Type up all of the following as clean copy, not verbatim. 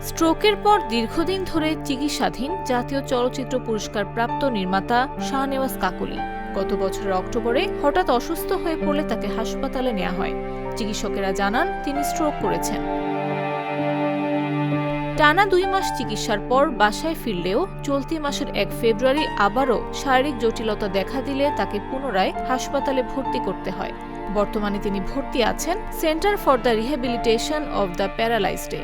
স্ট্রোকের পর দীর্ঘদিন ধরে চিকিৎসাধীন জাতীয় চলচ্চিত্র পুরস্কার প্রাপ্ত নির্মাতা শাহনেওয়াজ কাকলী গত বছরের অক্টোবরে হঠাৎ অসুস্থ হয়ে পড়লে তাকে হাসপাতালে নেওয়া হয়। চিকিৎসকেরা জানান তিনি স্ট্রোক করেছেন। টানা 2 মাস চিকিৎসার পর বাসায় ফিরলেও চলতি মাসের 1 ফেব্রুয়ারি আবারও শারীরিক জটিলতা দেখা দিলে তাকে পুনরায় হাসপাতালে ভর্তি করতে হয়। বর্তমানে তিনি ভর্তি আছেন centre for the rehabilitation of the paralysed.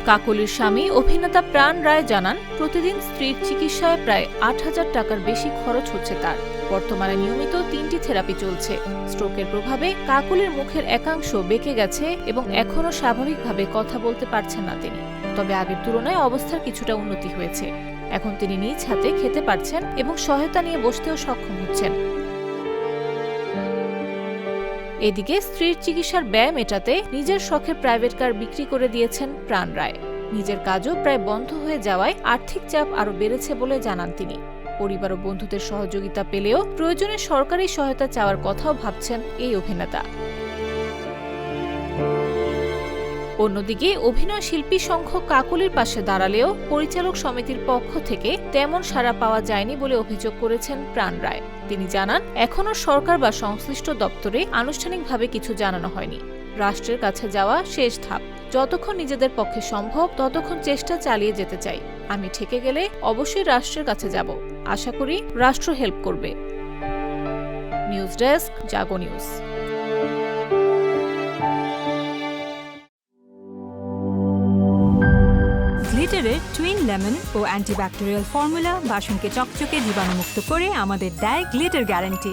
কাকলীর স্বামী অভিনেতা প্রাণ রায় জানান, প্রতিদিন স্ত্রীর চিকিৎসায় প্রায় 8,000 টাকার বেশি খরচ হচ্ছে তার। বর্তমানে নিয়মিত 3টি থেরাপি চলছে। স্ট্রোকের প্রভাবে কাকলীর মুখের একাংশ বেঁকে গেছে এবং এখনও স্বাভাবিকভাবে কথা বলতে পারছেন না তিনি। তবে আগের তুলনায় অবস্থার কিছুটা উন্নতি হয়েছে। এখন তিনি নিজ হাতে খেতে পারছেন এবং সহায়তা নিয়ে বসতেও সক্ষম হচ্ছেন। এদিকে স্ত্রীর চিকিৎসার ব্যয় মেটাতে নিজের শখের প্রাইভেট কার বিক্রি করে দিয়েছেন প্রাণ রায়। নিজের কাজও প্রায় বন্ধ হয়ে যাওয়ায় আর্থিক চাপ আরও বেড়েছে বলে জানান তিনি। পরিবার ও বন্ধুদের সহযোগিতা পেলেও প্রয়োজনে সরকারি সহায়তা চাওয়ার কথাও ভাবছেন এই অভিনেতা। অন্যদিকে অভিনয় শিল্পী সংঘ কাকলীর পাশে দাঁড়ালেও পরিচালক সমিতির পক্ষ থেকে তেমন সাড়া পাওয়া যায়নি বলে অভিযোগ করেছেন প্রাণ রায়। তিনি জানান, এখনও সরকার বা সংশ্লিষ্ট দপ্তরে আনুষ্ঠানিকভাবে কিছু জানানো হয়নি। রাষ্ট্রের কাছে যাওয়া শেষ ধাপ। যতক্ষণ নিজেদের পক্ষে সম্ভব ততক্ষণ চেষ্টা চালিয়ে যেতে চাই। আমি ঠেকে গেলে অবশ্যই রাষ্ট্রের কাছে যাব। আশা করি রাষ্ট্র হেল্প করবে। নিউজ ডেস্ক, জাগো নিউজ। গ্লিটারের টুইন লেমন ও অ্যান্টিব্যাকটেরিয়াল ফর্মুলা বাসনকে চকচকে জীবাণুমুক্ত করে আমাদের দেয় গ্লিটার গ্যারান্টি।